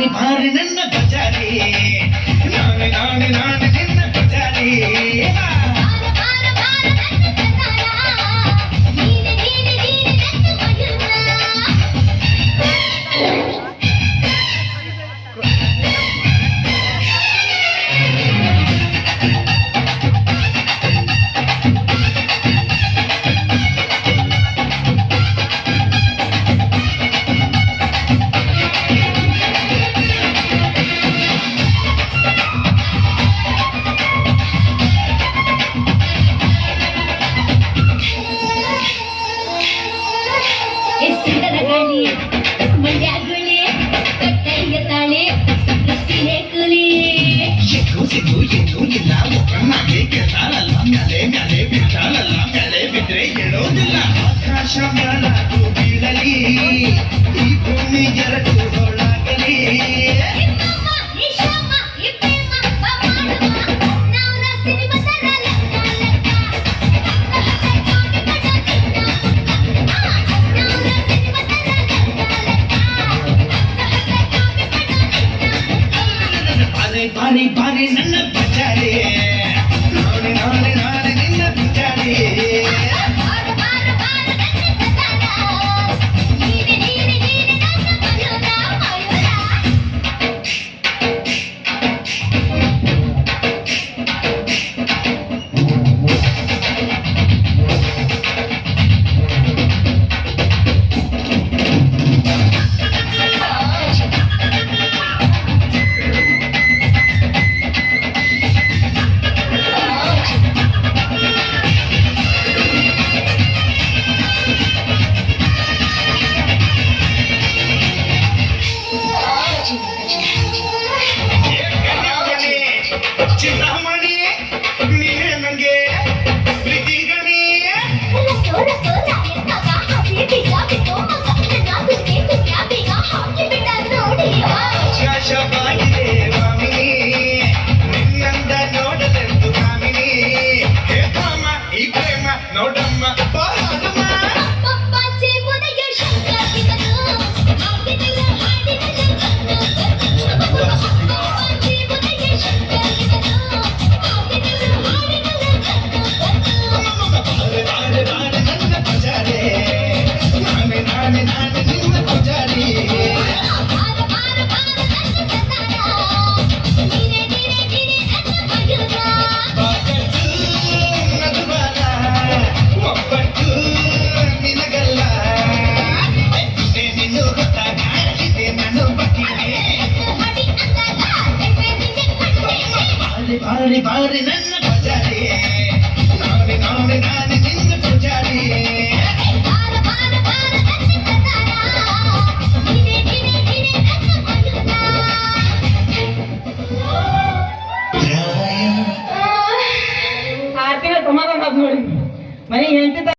ಬಾರಿ ನನ್ನ ಬಜಾರಿ ನಾನೇ ನಿನ್ನ ಬಜಾರಿ ಬಿಟ್ರೆ ಹೇಳೋದಿಲ್ಲ ಆಕಾಶ ಮ್ಯಾಲಾಗೂ ಬೀಳಲಿ ಈ ಭೂಮಿ ಎರಡು ಹೊಳಗಲಿ ಬಾರಿ ಬಾರಿ ನನ್ನ ಬಜಾರಿ ನಾನೇ ನಿನ್ನ ಬಜಾರಿ ಚಿಂತಾಮಣಿ ನೀನೇ ನಂಗೆ ಪ್ರೀತಿ ಗಣಿ ಶಾಶವಾಗಿದೆ ಮಾಮಿನಿ ನಿನ್ನಂದ ನೋಡಲೆಂದು ಕಾಮಿನಿ ಹೇ ಭಾಮ ಈ ಪ್ರೇಮ ನೋಡಮ್ಮ ಬಾಳಮ್ಮ ಬಾರಿ ನನ್ನ ಬಜಾರಿ ನಾನೇ ನಿನ್ನ ಬಜಾರಿ ಸಮಾಧಾನ ನೋಡಿ ಮನೆ ಹೇಳ್ತಿದ್ದ